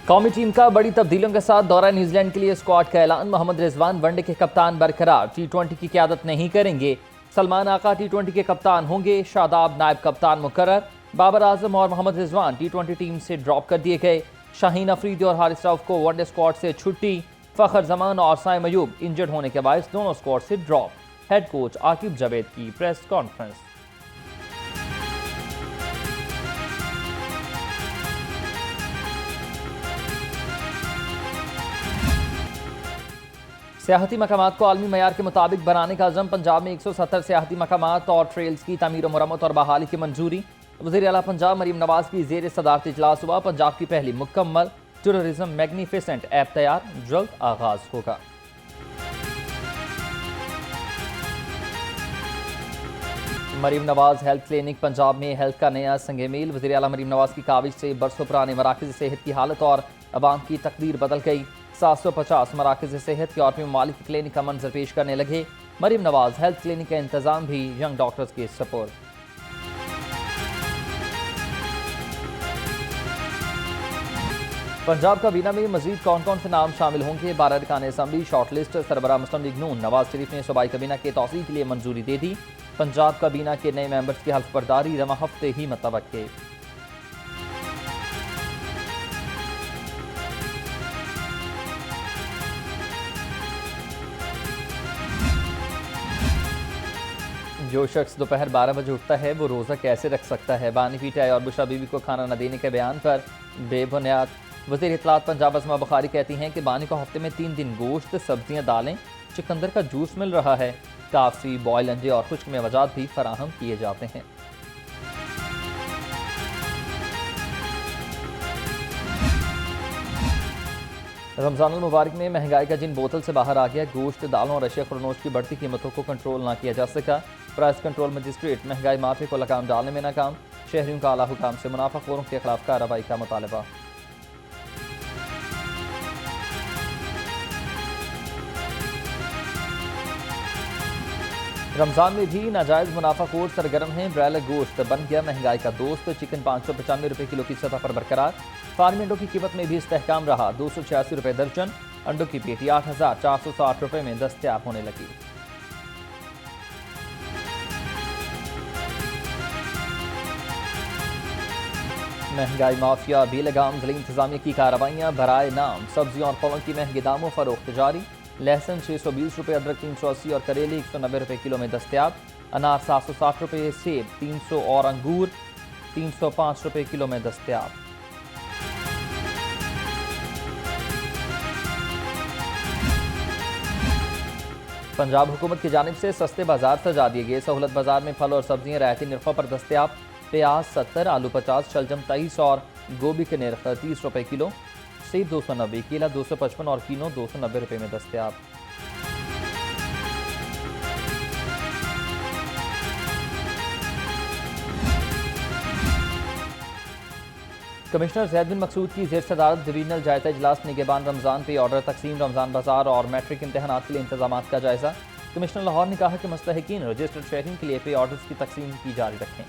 कौमी टीम का बड़ी तब्दीलियों के साथ दौरा न्यूजीलैंड के लिए स्क्वाड का ऐलान। मोहम्मद रिजवान वनडे के कप्तान बरकरार, टी20 की क़यादत नहीं करेंगे। सलमान आका टी20 के कप्तान होंगे। शादाब नायब कप्तान मुकर्रर। बाबर आजम और मोहम्मद रिजवान टी20 टीम से ड्रॉप कर दिए गए। शाहीन अफरीदी और हारिस रऊफ को वनडे स्क्वाड से छुट्टी। फखर जमान और साइम अयूब इंजर्ड होने के बायस दोनों स्क्वाड से drop. Head coach Aqib Javed की प्रेस कॉन्फ्रेंस। सियाहती मकामात को आलमी मयार के मुताबिक बनाने का अज़म। पंजाब में 170 सियाहती मकामात और ट्रेल्स की तमीर मुरम्मत और बहाली की मंजूरी। वज़ीर आला पंजाब मरीम नवाज की ज़ेर सदारत इजलास हुआ। पंजाब की पहली मुकम्मल टूरिज्म मैग्निफिसेंट ऐप तैयार, जल्द आगाज होगा। मरीम नवाज हेल्थ क्लिनिक पंजाब में हेल्थ का नया संगे मील। वज़ीर आला मरीम नवाज की काविश से बरसों पुराने मराकज़ सेहत की हालत और अवाम की तकदीर बदल गई। 750 मराकज़ सेहत के यूरोपीय ममालिक की क्लिनिक का मंजर पेश करने लगे। मरीम नवाज हेल्थ क्लिनिक का इंतजाम भी यंग डॉक्टर्स के सपोर्ट। पंजाब काबीना में मजीद कौन कौन से नाम शामिल होंगे? 12 अरकान असम्बली शॉर्ट लिस्ट। सरबराह मुस्लिम लीग नून नवाज शरीफ ने सूबाई काबीना के तौसीक के लिए मंजूरी दे दी। पंजाब काबीना के नए मेंबर्स की हल्फ बर्दारी रवा हफ्ते ही मुतवक्के। जो शख्स दोपहर 12 बजे उठता है वो रोज़ा कैसे रख सकता है? बानी पीटाई और बुशरा बीबी को खाना न देने के बयान पर बेबुनियाद। वज़ीर इत्तलात पंजाब अस्मा बुखारी कहती हैं कि बानी को हफ्ते में 3 दिन गोश्त, सब्जियां, दालें, चुकंदर का जूस मिल रहा है। काफ़ी बॉयल अंडे और खुश्क मेवाजात भी फराहम किए जाते हैं। रमज़ानुल मुबारक में महंगाई का जिन बोतल से बाहर आ गया। गोश्त, दालों और अशिया खुरनोश की बढ़ती कीमतों को कंट्रोल ना किया जा सका। प्राइस कंट्रोल मजिस्ट्रेट महंगाई माफिया को लगाम डालने में नाकाम। शहरियों का आला हुकाम से मुनाफाखोरों के खिलाफ कार्रवाई का मुतालबा। रमज़ान में भी नाजायज़ मुनाफाखोर सरगर्म हैं। ब्रायलर गोश्त बन गया महंगाई का दोस्त। चिकन 595 रुपये किलो की सतह पर बरकरार। फार्मी अंडों की कीमत में भी इस्तेहकाम रहा। 286 रुपये दर्जन। अंडों की पेटी 8,460 रुपये में दस्तयाब होने लगी। महंगाई माफिया बेलगाम जिला इंतजामिया की कार्रवाइयाँ। बराए नाम सब्जियों और फलों की महंगे दामों फरोख्त जारी। लहसुन 620 रुपये, अदरक 380 और करेले 190 रुपये किलो में दस्तयाब। अनार 760 रुपये, सेब 300 और अंगूर 305 रुपये किलो में दस्तयाब। पंजाब हुकूमत की जानिब से सस्ते बाजार सजा दिए गए। सहूलत बाजार में फल और सब्जियां रियायती निर्खों पर दस्तयाब। प्याज 70, आलू 50, शलजम 23 और गोभी के निर्ख 30 रुपये किलो। सेब 290, केला 255 और कीनो 290 रुपये में दस्तयाब। कमिश्नर जैद बिन मकसूद की ज़ेर सदारत डिवीजनल जायजा इजलास। निगहबान रमज़ान पे ऑर्डर तकसीम, रमज़ान बाजार और मैट्रिक इम्तहानात के लिए इंतजाम का जायजा। कमिश्नर लाहौर ने कहा कि मुस्तहिकीन रजिस्टर्ड शहरियों के लिए पे ऑर्डर्स की तकसीम की जारी रखें।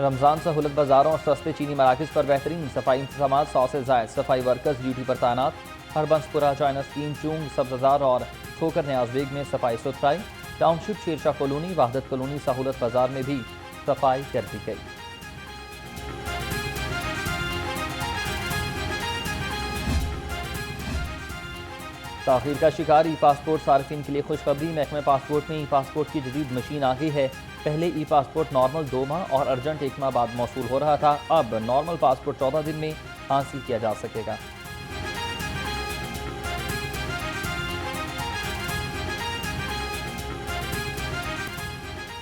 रमज़ान सहूलत बाजारों और सस्ते चीनी मराकज़ पर बेहतरीन सफाई इंतजाम। 100 से ज़ायद सफाई वर्कर्स ड्यूटी पर तैनात। हरबंसपुरा, चाइना स्कीम, चूंग, सब्ज़ार और ठोकर न्याज बेग में सफाई सुथराई। टाउनशिप, शेरशाह कॉलोनी, वाहदत कॉलोनी, सहूलत बाजार में भी सफाई कर दी गई। ताख़ीर का शिकार ई पासपोर्ट सार्फिन के लिए खुशखबरी। महकमे पासपोर्ट में ई पासपोर्ट की जदीद मशीन आ गई है। पहले ई पासपोर्ट नॉर्मल 2 माह और अर्जेंट 1 माह बाद मौसूल हो रहा था। अब नॉर्मल पासपोर्ट 14 दिन में हासिल किया जा सकेगा।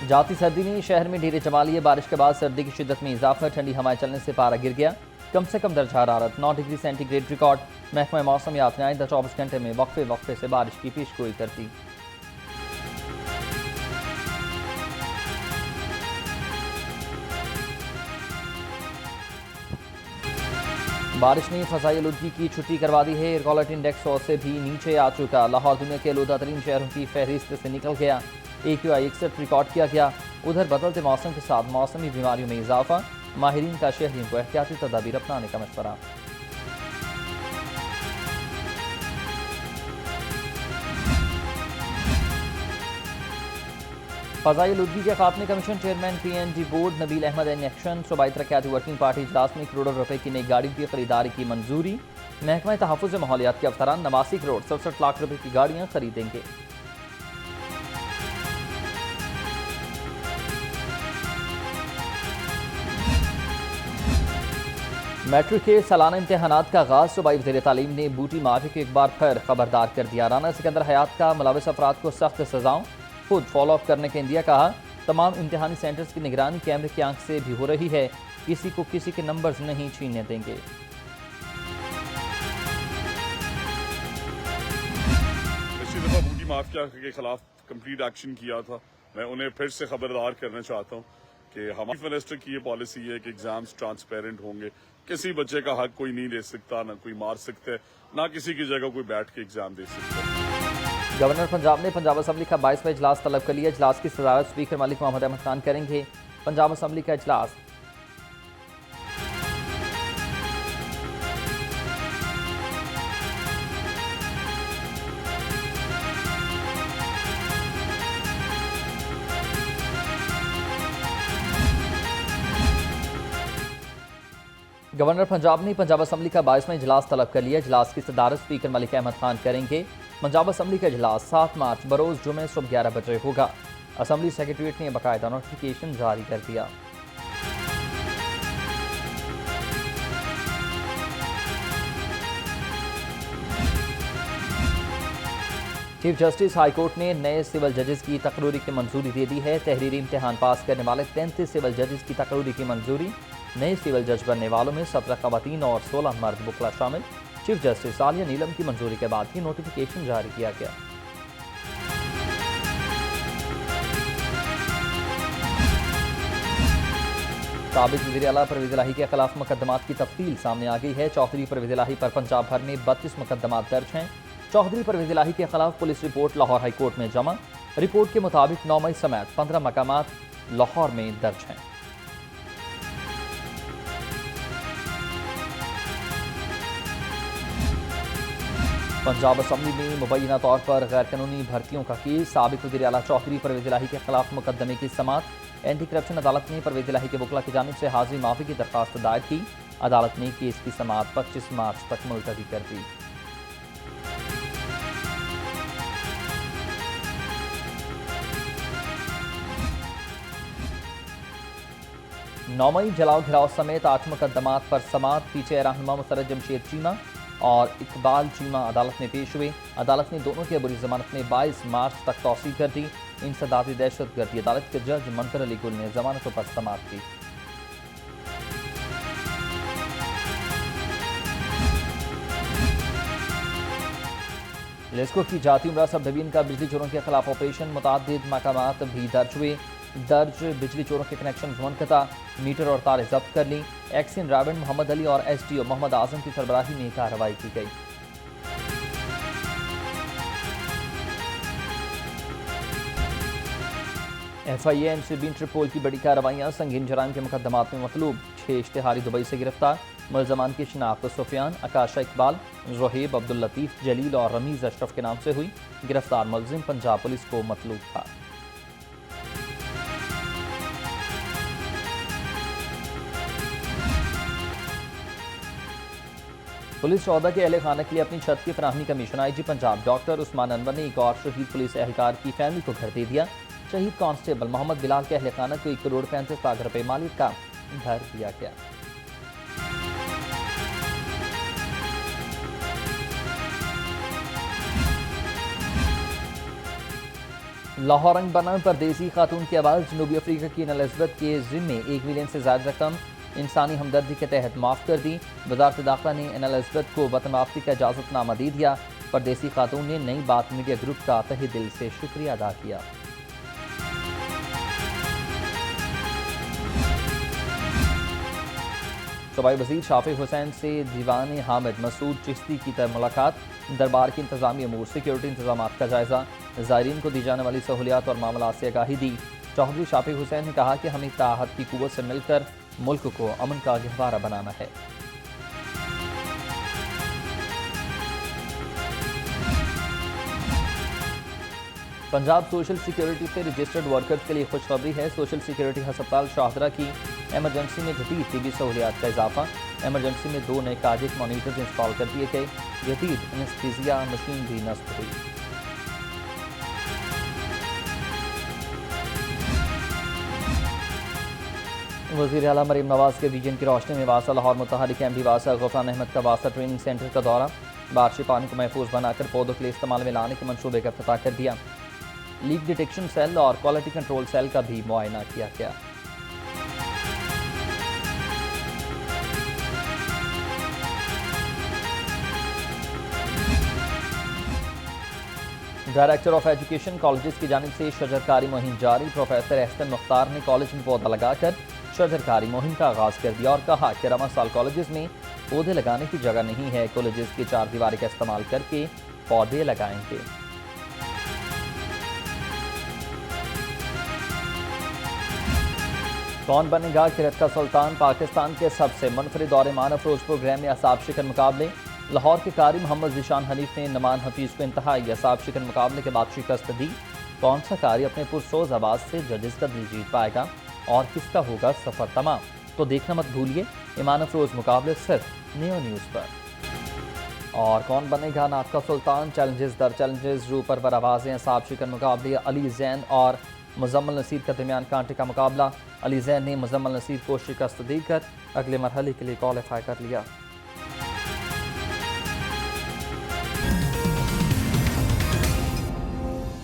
जाती सर्दी ने शहर में ढेरे जमा लिए। बारिश के बाद सर्दी की शिद्दत में इजाफा। ठंडी हवाएं चलने से पारा गिर गया। कम से कम दर्जा हरारत 9 डिग्री सेंटीग्रेड रिकॉर्ड। महकमा मौसम याद ने आइंदा 24 घंटे में वक्फे वक्फे से बारिश की पेशगोई करती। बारिश ने फ़ज़ाई आलूदगी की छुट्टी करवा दी है। एयर क्वालिटी इंडेक्स 100 से भी नीचे आ चुका। लाहौर दुनिया के आलूदा तरीन शहरों की फहरिस्त से निकल गया। AQI 61 रिकॉर्ड किया गया। उधर बदलते मौसम के साथ मौसमी बीमारियों में इजाफा, माहिरीन का शहरियों को एहतियाती तदाबीर अपनाने का मशवरा। फ़ज़ाइल उद्वी के खात्मे commission chairman PNG board Nabeel Ahmed in action. सूबाई तरक्याती वर्किंग पार्टी इजलास में करोड़ों रुपए की नई गाड़ियों की खरीदारी की मंजूरी। महकमा तहफ़्फ़ुज़ माहौलियात के अफसरान 89 करोड़ 67 लाख रुपए की गाड़ियाँ खरीदेंगे। मैट्रिक के सालाना इम्तहानात का आगाज़। सूबाई वज़ीर तालीम ने बूटी माफी को एक बार फिर खबरदार कर दिया। राना सिकंदर हयात का मुलविस अफराद को सख्त सजाओं खुद फॉलो अप करने का इंदिया। कहा तमाम इम्तहानी सेंटर्स की निगरानी कैमरे की आंख से भी हो रही है, किसी को किसी के नंबर्स नहीं छीनने देंगे। पिछली दफ़ा बूटी माफिया के खिलाफ कंप्लीट एक्शन किया था। मैं उन्हें फिर से खबरदार करना चाहता हूँ कि हमारे चीफ मिनिस्टर की ये पॉलिसी है कि एग्जाम्स ट्रांसपेरेंट होंगे। किसी बच्चे का हक कोई नहीं ले सकता, ना कोई मार सकता है, ना किसी की जगह कोई बैठ के एग्जाम दे सकता है। गवर्नर पंजाब ने पंजाब असम्बली का 22वां इजलास तलब कर लिया। इजलास की सदारत स्पीकर मलिक मोहम्मद अहमद खान करेंगे। पंजाब असम्बली का इजलास गवर्नर पंजाब ने पंजाब असम्बली का 22वां इजलास तलब कर लिया। इजलास की सदारत स्पीकर मलिक अहमद खान करेंगे। पंजाब असम्बली का इजलास 7 मार्च बरोज़ जुमे सुबह 11 बजे होगा। असम्बली सेक्रेटरीट ने बाकायदा नोटिफिकेशन जारी कर दिया। चीफ जस्टिस हाई कोर्ट ने नए सिविल जजेस की तकरूरी की मंजूरी दे दी है। तहरीरी इम्तहान पास करने वाले 33 सिविल जजेस की तकरूरी की मंजूरी। नए सिविल जज बनने वालों में 17 खवातीन और 16 मर्द बुकला शामिल। चीफ जस्टिस आलिया नीलम की मंजूरी के बाद ही नोटिफिकेशन जारी किया गया। साबिक वज़ीर आला परवेज़ इलाही के खिलाफ मुकदमात की तफसील सामने आ गई है। चौधरी परवेज़ इलाही पर पंजाब भर में 32 मुकदमात दर्ज हैं। चौधरी परवेज़ इलाही के खिलाफ police report Lahore high court में जमा। रिपोर्ट के मुताबिक 9 मई समेत 15 मकामात लाहौर में दर्ज हैं। पंजाब असम्बली में मुबैना तौर पर गैर कानूनी भर्तियों का केस। साबिक वज़ीर आला चौधरी परवेज़ इलाही के खिलाफ मुकदमे की समाअत। एंटी करप्शन अदालत ने परवेज़ इलाही के वकला की जानिब से हाजिरी माफी की दरख्वास्त दायर की। अदालत ने केस की समाअत 25 मार्च तक मुलतवी कर दी। नौमई जलाओ घिराव समेत 8 मुकदमात पर समाअत। पीछे रहनुमा मुसर्रत जमशेद चीमा और इकबाल चीमा अदालत में पेश हुए। अदालत ने दोनों की अबूरी जमानत में 22 मार्च तक तौसीह कर दी। इंसदादी दहशतगर्दी अदालत के जज मंतर अली गुल ने जमानतों पर समाअत की। लेस्को की जाती उमरा सब डिवीजन का बिजली चोरों के खिलाफ ऑपरेशन। मुतादिद मकामात भी दर्ज हुए। बिजली चोरों के कनेक्शन मुनक़ता, मीटर और तारें जब्त कर ली। एक्सिन रावण मोहम्मद अली और SDO मोहम्मद आजम की सरबराही में कार्रवाई की गई। FIA-NCB इंटरपोल की बड़ी कार्रवाइयाँ। संगीन जराइम के मुकदमात में मतलूब 6 इश्तिहारी दुबई से गिरफ्तार। मुलजमान की शिनाख्त सुफियान, आकाशा इकबाल, जोहेब, अब्दुल लतीफ, जलील और रमीज अशरफ के नाम से हुई। गिरफ्तार मुलजिम पंजाब पुलिस को मतलूब था। पुलिस शोहदा के अहले खाना के लिए अपनी छत की फराहमी का mission. IG Punjab doctor Usman Anwar ने एक और शहीद पुलिस एहलकार की फैमिली को घर दे दिया। शहीद कांस्टेबल मोहम्मद बिलाल के अहले खाना को 1 करोड़ 35 लाख रुपए मालियत का घर दिया गया। लाहौर रंग बना परदेसी खातून की आवाज़। जनूबी अफ्रीका की एलिजाबेथ के जिम्मे 1 मिलियन से ज्यादा रकम इंसानी हमदर्दी के तहत माफ़ कर दी। वजारत दाखिला ने एलिजाबेथ को वतन वापसी का इजाज़तनामा दे दिया। परदेसी खातून ने नई बात मीडिया ग्रुप का तहे दिल से शुक्रिया अदा किया। सूबाई वज़ीर शाफी हुसैन से दीवान हामिद मसूद चिश्ती की मुलाकात। दरबार की इंतजामी अमूर सिक्योरिटी इंतजाम का जायजा। ज़ायरीन को दी जाने वाली सहूलियात और मामला से आगाही दी। चौधरी शाफिक हुसैन ने कहा कि हमें ताहत की कुव्वत से मिलकर मुल्क को अमन का गहवारा बनाना है। पंजाब सोशल सिक्योरिटी से रजिस्टर्ड वर्कर्स के लिए खुशखबरी है। सोशल सिक्योरिटी हस्पताल शाहदरा की एमरजेंसी में जदीद टीबी सहूलियात का इजाफा। एमरजेंसी में 2 नए कार्डियक मॉनिटर्स इंस्टॉल कर दिए गए। जदीद एनेस्थीसिया मशीन भी नस्ब हुई। वज़ीर आला मरीम नवाज के विजन की रोशनी में वासा लाहौर मुतहरिक एमडी वासा गफरान अहमद का वासा ट्रेनिंग सेंटर का दौरा। बारिश पानी को महफूज बनाकर पौधों के लिए इस्तेमाल में लाने के मंसूबे का इफ्तिताह कर दिया। लीक डिटेक्शन सेल और क्वालिटी कंट्रोल सेल का भी मुआयना किया गया। डायरेक्टर ऑफ एजुकेशन कॉलेजेस की जानिब से शजरकारी मुहिम जारी। प्रोफेसर एहसन मुख्तार ने कॉलेज में पौधा लगाकर शजरकारी मुहिम का आगाज कर दिया और कहा कि रवा साल कॉलेजेस में पौधे लगाने की जगह नहीं है। कॉलेजेस की 4 दीवारी का इस्तेमाल करके पौधे लगाएंगे। कौन बनेगा खिरत का सुल्तान? पाकिस्तान के सबसे मुनफरिद और ईमान अफरोज प्रोग्राम में असाब शिकन मुकाबले। लाहौर के कारी मोहम्मद ज़ीशान हनीफ ने नमान हफीज़ को इंतहाई असाब शिकन मुकाबले के बाद शिकस्त दी। कौन सा कारी अपने पुरसोज आवाज़ से जजेस का दिल जीत पाएगा और किसका होगा सफ़र तमाम? तो देखना मत भूलिए ईमान अफरोज मुकाबले सिर्फ नियो न्यूज़ पर। और कौन बनेगा नात का सुल्तान? चैलेंजेस दर चैलेंजेस, रू पर आवाज़ें। असाब शिकन मुकाबले अली जैन और मुजम्मल नसीर के दरमियान कांटे का मुकाबला। अली जैन ने मुजम्मल नसीर को शिकस्त देकर अगले मरहले के लिए क्वालिफाई कर लिया।